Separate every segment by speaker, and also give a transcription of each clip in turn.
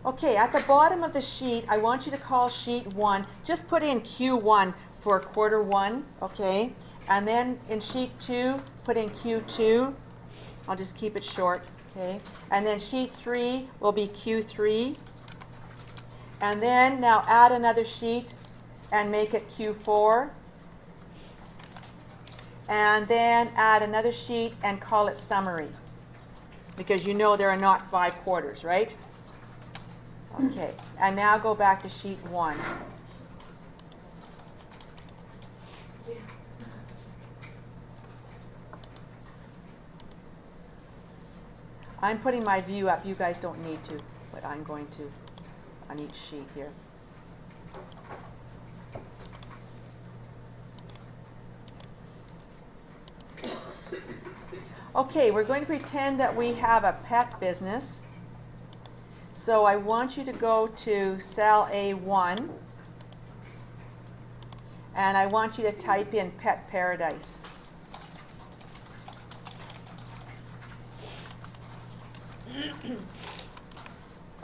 Speaker 1: Okay, at the bottom of the sheet, I want you to call sheet 1. Just put in Q1 for quarter 1, okay? And then in sheet 2, put in Q2. I'll just keep it short, okay? And then sheet 3 will be Q3. And then now add another sheet and make it Q4. And then add another sheet and call it summary. Because you know there are not 5 quarters, right? Okay, and now go back to sheet 1. I'm putting my view up. You guys don't need to, but I'm going to on each sheet here. Okay, we're going to pretend that we have a pet business. So I want you to go to cell A1, and I want you to type in Pet Paradise.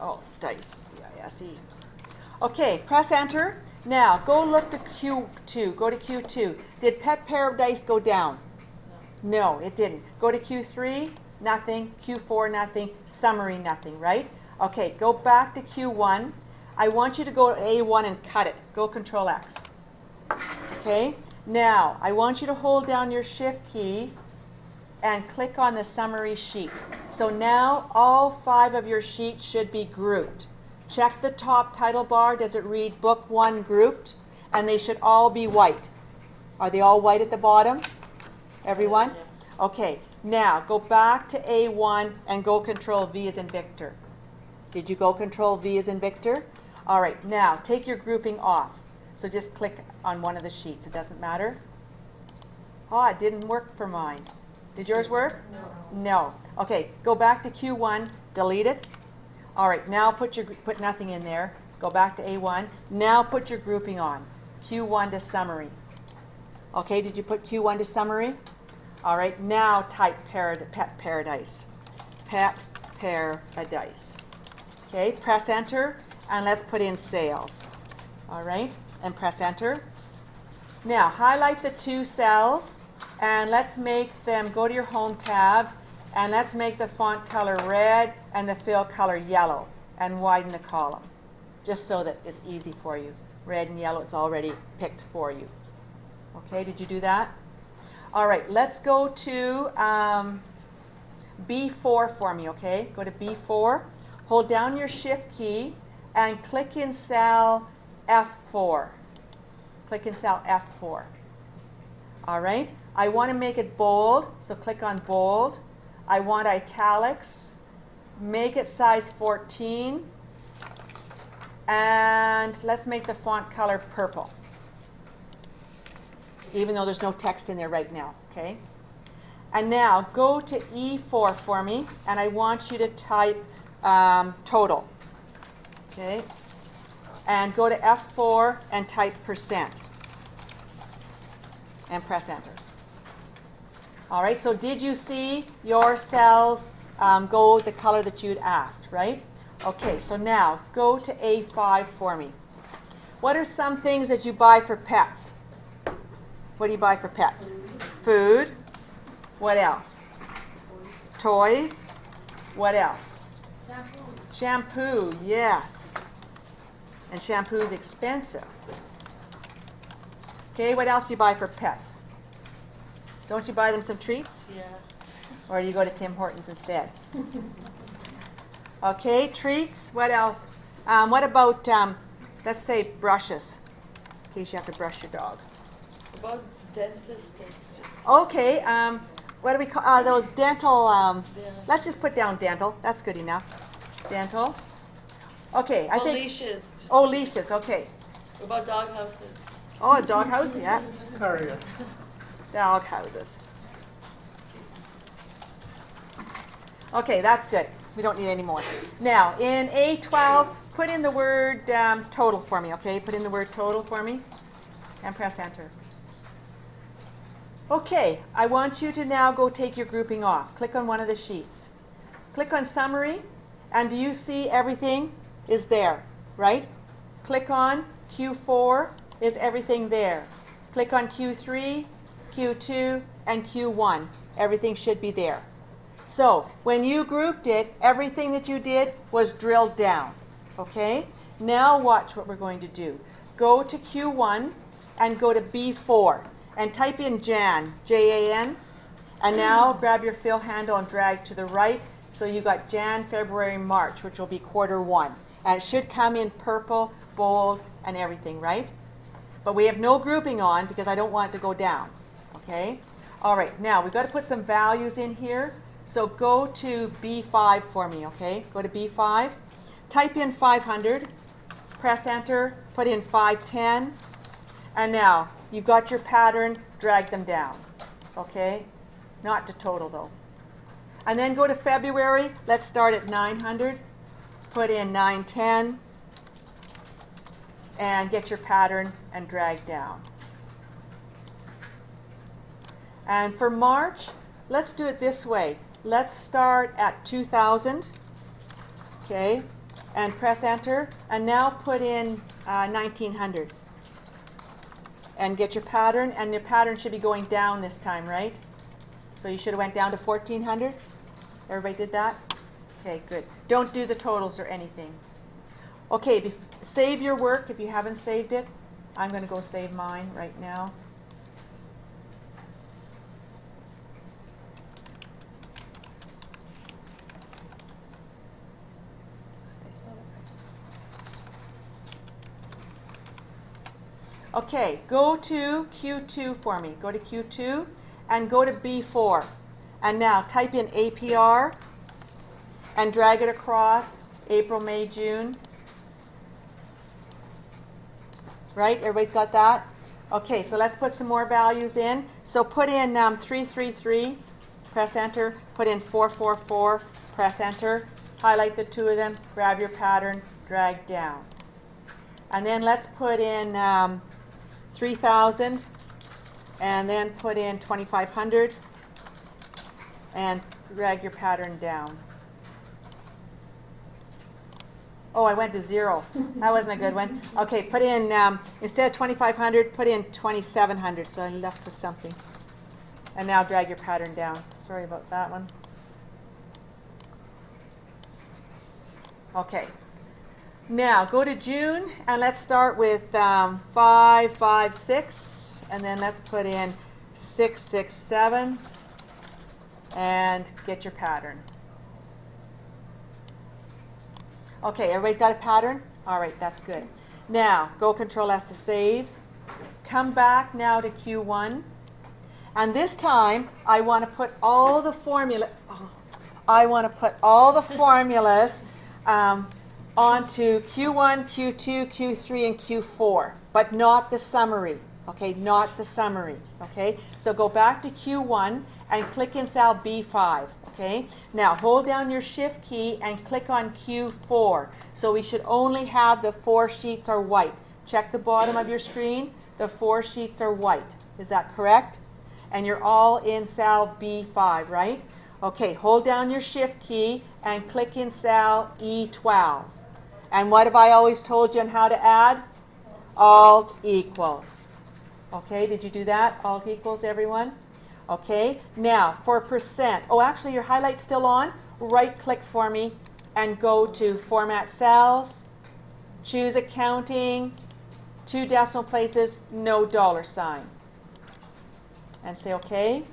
Speaker 1: Oh, dice, D-I-S-E. Okay, press enter. Now, go look to Q2. Go to Q2. Did Pet Paradise go down? No, it didn't. Go to Q3, nothing. Q4, nothing. Summary, nothing, right? Okay, go back to Q1. I want you to go to A1 and cut it. Go Control X. Okay, now I want you to hold down your Shift key and click on the summary sheet. So now all 5 of your sheets should be grouped. Check the top title bar. Does it read Book 1 grouped? And they should all be white. Are they all white at the bottom? Everyone? Okay, now go back to A1 and go Control V as in Victor. Did you go Control V as in Victor? All right, now take your grouping off. So just click on one of the sheets. It doesn't matter. Oh, it didn't work for mine. Did yours work? No. No. Okay, go back to Q1, delete it. All right, now put nothing in there. Go back to A1. Now put your grouping on. Q1 to summary. Okay, did you put Q1 to summary? All right, now type Pet Paradise. Pet Paradise. Okay, press enter, and let's put in sales. All right, and press enter. Now, highlight the 2 cells, and let's make them, go to your Home tab, and let's make the font color red and the fill color yellow, and widen the column, just so that it's easy for you. Red and yellow, it's already picked for you. Okay, did you do that? All right, let's go to B4 for me, okay? Go to B4. Hold down your Shift key and click in cell F4. Click in cell F4. All right, I want to make it bold, so click on bold. I want italics. Make it size 14. And let's make the font color purple, even though there's no text in there right now, okay? And now go to E4 for me, and I want you to type total, okay? And go to F4 and type %, and press enter. All right, so did you see your cells go the color that you'd asked, right? Okay, so now go to A5 for me. What are some things that you buy for pets? What do you buy for pets? Food. What else? Toys. What else? Shampoo, yes. And shampoo is expensive. Okay, what else do you buy for pets? Don't you buy them some treats?
Speaker 2: Yeah.
Speaker 1: Or do you go to Tim Hortons instead? Okay, treats. What else? What about, let's say, brushes, in case you have to brush your dog.
Speaker 2: About dentist things.
Speaker 1: Okay, what do we call those dental?
Speaker 2: Yeah.
Speaker 1: Let's just put down dental. That's good enough. Dental. Okay, I think.
Speaker 2: Leashes.
Speaker 1: Oh, leashes. Okay.
Speaker 2: What about dog houses?
Speaker 1: Oh, a dog house. Yeah.
Speaker 3: Carrier.
Speaker 1: Dog houses. Okay, that's good. We don't need any more. Now, in A12, put in the word total for me, okay? Put in the word total for me and press enter. Okay, I want you to now go take your grouping off. Click on one of the sheets. Click on summary, and do you see everything? is there, right? Click on Q4, is everything there. Click on Q3, Q2, and Q1. Everything should be there. So when you grouped it, everything that you did was drilled down. Okay? Now watch what we're going to do. Go to Q1 and go to B4 and type in Jan, Jan. And now grab your fill handle and drag to the right. So you got Jan, February, March, which will be quarter 1. And it should come in purple, bold, and everything, right? But we have no grouping on because I don't want it to go down. Okay? All right, now we've got to put some values in here. So go to B5 for me, okay? Go to B5. Type in 500. Press enter. Put in 510. And now you've got your pattern. Drag them down. Okay? Not to total though. And then go to February. Let's start at 900. Put in 910. And get your pattern and drag down. And for March, let's do it this way. Let's start at 2000, okay, and press enter, and now put in 1900. And get your pattern, and your pattern should be going down this time, right? So you should have went down to 1400. Everybody did that? Okay, good. Don't do the totals or anything. Okay, save your work if you haven't saved it. I'm going to go save mine right now. Okay, go to Q2 for me. Go to Q2 and go to B4. And now type in APR and drag it across April, May, June. Right? Everybody's got that? Okay, so let's put some more values in. So put in 333, press enter. Put in 444, press enter. Highlight the two of them, grab your pattern, drag down. And then let's put in 3000 and then put in 2500 and drag your pattern down. Oh, I went to 0. That wasn't a good one. Okay, put in, instead of 2500, put in 2700, so I left with something. And now drag your pattern down. Sorry about that one. Okay. Now go to June and let's start with 556 and then let's put in 667 and get your pattern. Okay, everybody's got a pattern? All right, that's good. Now go Control S to save. Come back now to Q1 and this time I want to put all the formulas onto Q1, Q2, Q3, and Q4, but not the summary, okay, not the summary, okay? So go back to Q1 and click in cell B5, okay? Now hold down your Shift key and click on Q4. So we should only have the 4 sheets are white. Check the bottom of your screen, the 4 sheets are white. Is that correct? And you're all in cell B5, right? Okay, hold down your Shift key and click in cell E12. And what have I always told you on how to add? Alt equals. Okay, did you do that? Alt equals, everyone? Okay, now for percent. Oh, actually, your highlight's still on. Right click for me and go to Format Cells. Choose Accounting. 2 decimal places, no $sign. And say OK.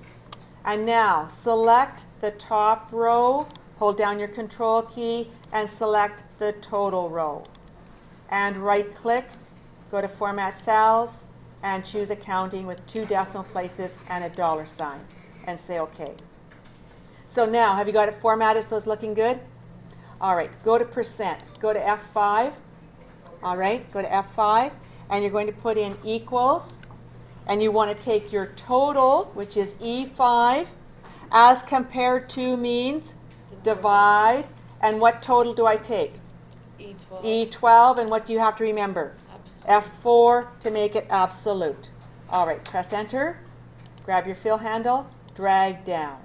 Speaker 1: And now select the top row. Hold down your Control key and select the total row. And right click, go to Format Cells, and choose Accounting with 2 decimal places and a $sign. And say OK. So now, have you got it formatted so it's looking good? All right, go to percent. Go to F5. All right, go to F5. And you're going to put in equals. And you want to take your total, which is E5, as compared to means divide. And what total do I take?
Speaker 2: E12.
Speaker 1: E12, and what do you have to remember?
Speaker 2: Absolute.
Speaker 1: F4 to make it absolute. All right, press enter, grab your fill handle, drag down.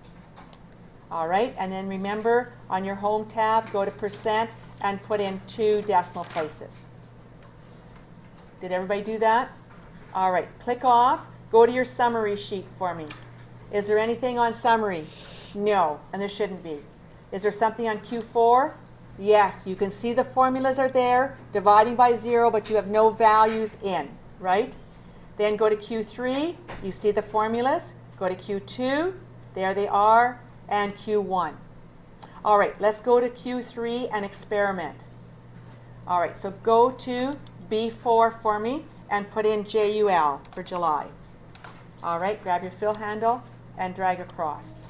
Speaker 1: All right, and then remember on your home tab, go to percent and put in 2 decimal places. Did everybody do that? All right, click off. Go to your summary sheet for me. Is there anything on summary? No, and there shouldn't be. Is there something on Q4? Yes, you can see the formulas are there, dividing by 0, but you have no values in, right? Then go to Q3, you see the formulas. Go to Q2, there they are, and Q1. All right, let's go to Q3 and experiment. All right, so go to B4 for me and put in JUL for July. All right, grab your fill handle and drag across.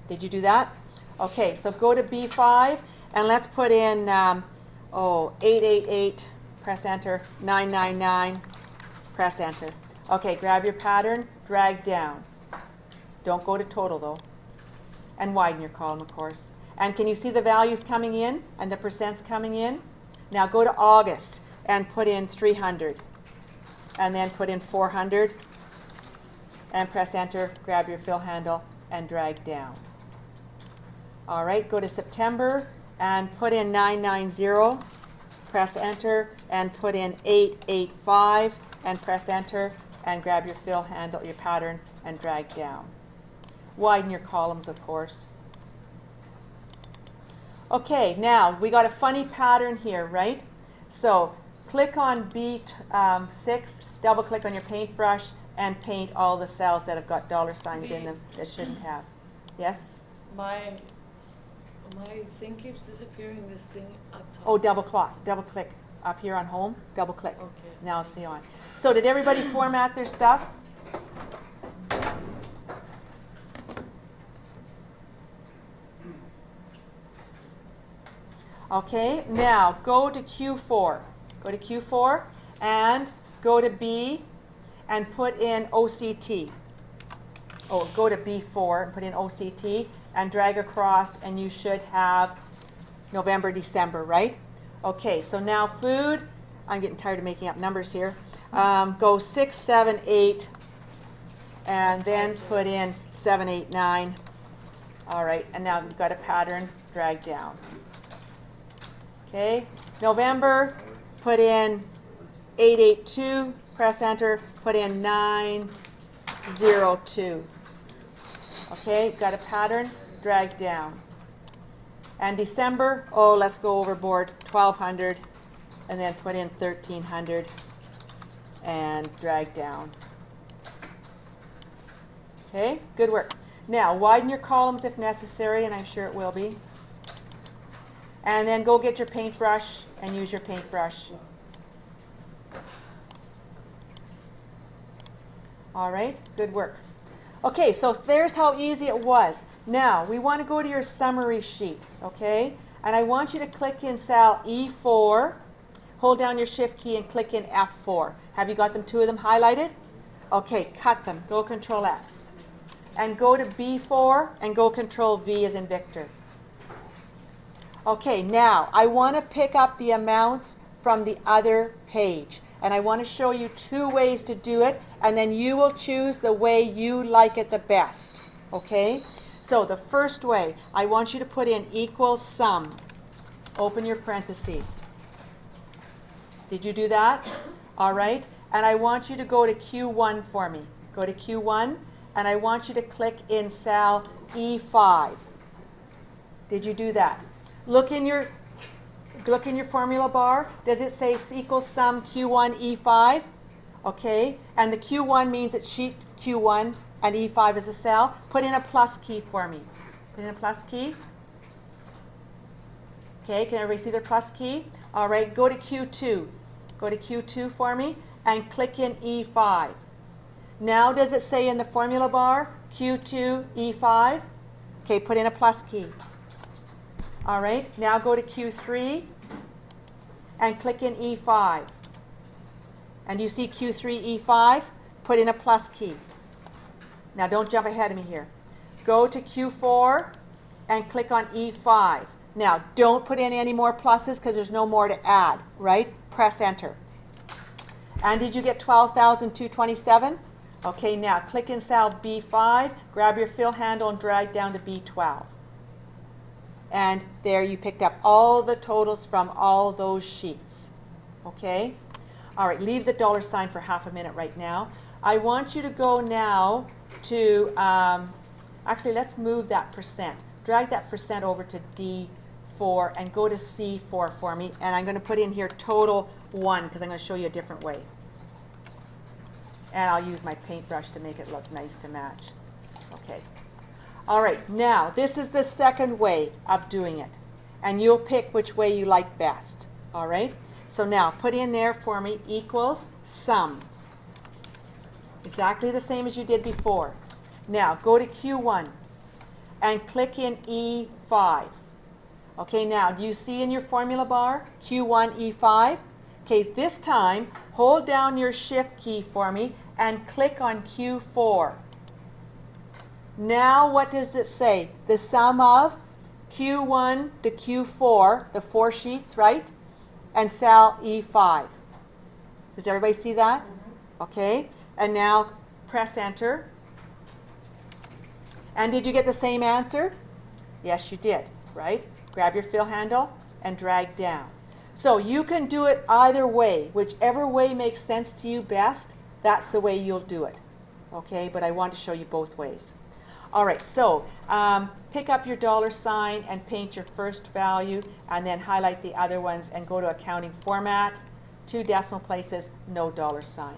Speaker 1: Did you do that? Okay, so go to B5 and let's put in 888, press enter, 999, press enter. Okay, grab your pattern, drag down. Don't go to total though. And widen your column, of course. And can you see the values coming in and the percents coming in? Now go to August and put in 300. And then put in 400. And press enter, grab your fill handle, and drag down. All right, go to September and put in 990. Press enter and put in 885 and press enter and grab your fill handle, your pattern, and drag down. Widen your columns, of course. Okay, now we got a funny pattern here, right? So click on B6, double click on your paintbrush, and paint all the cells that have got dollar signs in them that shouldn't have. Yes?
Speaker 2: My thing keeps disappearing, this thing up top.
Speaker 1: Oh, double click up here on home, double click.
Speaker 2: Okay.
Speaker 1: Now see on. So did everybody format their stuff? Okay, now go to Q4. Go to Q4 and go to B and put in OCT. Oh, go to B4 and put in OCT and drag across, and you should have November, December, right? Okay, so now food. I'm getting tired of making up numbers here. Go 6, 7, 8, and then put in 7, 8, 9. All right, and now we've got a pattern, drag down. Okay, November, put in 882, press enter, put in 902. Okay, got a pattern, drag down. And December, oh, let's go overboard, 1200, and then put in 1300 and drag down. Okay, good work. Now, widen your columns if necessary, and I'm sure it will be. And then go get your paintbrush and use your paintbrush. All right, good work. Okay, so there's how easy it was. Now, we want to go to your summary sheet, okay? And I want you to click in cell E4, hold down your shift key and click in F4. Have you got them, 2 of them highlighted? Okay, cut them, go Control X. And go to B4 and go Control V as in Victor. Okay, now I want to pick up the amounts from the other page. And I want to show you 2 ways to do it, and then you will choose the way you like it the best. Okay? So the first way, I want you to put in equals sum. Open your parentheses. Did you do that? All right. And I want you to go to Q1 for me. Go to Q1, and I want you to click in cell E5. Did you do that? Look in your formula bar. Does it say equals sum Q1 E5? Okay, and the Q1 means it's sheet Q1 and E5 is a cell. Put in a plus key for me. Put in a plus key. Okay, can everybody see their plus key? All right, go to Q2. Go to Q2 for me and click in E5. Now does it say in the formula bar Q2 E5? Okay, put in a plus key. All right, now go to Q3 and click in E5. And you see Q3 E5? Put in a plus key. Now don't jump ahead of me here. Go to Q4 and click on E5. Now don't put in any more pluses because there's no more to add, right? Press enter. And did you get 12,227? Okay, now click in cell B5, grab your fill handle and drag down to B12. And there you picked up all the totals from all those sheets. Okay? All right, leave the dollar sign for half a minute right now. I want you to go now to, actually let's move that percent. Drag that percent over to D4 and go to C4 for me. And I'm going to put in here total 1 because I'm going to show you a different way. And I'll use my paintbrush to make it look nice to match. Okay. All right, now this is the second way of doing it. And you'll pick which way you like best. All right? So now put in there for me equals sum. Exactly the same as you did before. Now go to Q1 and click in E5. Okay, now do you see in your formula bar Q1 E5? Okay, this time hold down your shift key for me and click on Q4. Now what does it say? The sum of Q1 to Q4, the 4 sheets, right? And cell E5. Does everybody see that? Mm-hmm. Okay, and now press enter. And did you get the same answer? Yes, you did, right? Grab your fill handle and drag down. So you can do it either way. Whichever way makes sense to you best, that's the way you'll do it. Okay, but I want to show you both ways. All right, so pick up your dollar sign and paint your first value and then highlight the other ones and go to accounting format, 2 decimal places, no dollar sign.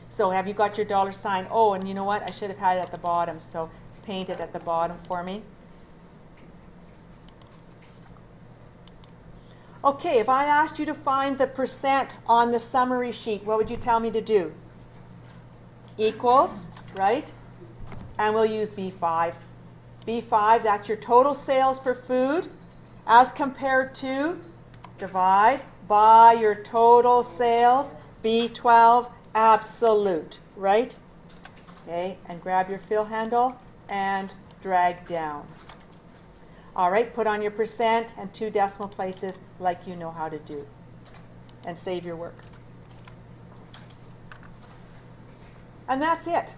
Speaker 1: So have you got your dollar sign? Oh, and you know what? I should have had it at the bottom, so paint it at the bottom for me. Okay, if I asked you to find the percent on the summary sheet, what would you tell me to do? Equals, right? And we'll use B5. B5, that's your total sales for food as compared to, divide by your total sales, B12, absolute, right? Okay, and grab your fill handle and drag down. All right, put on your percent and 2 decimal places like you know how to do. And save your work. And that's it.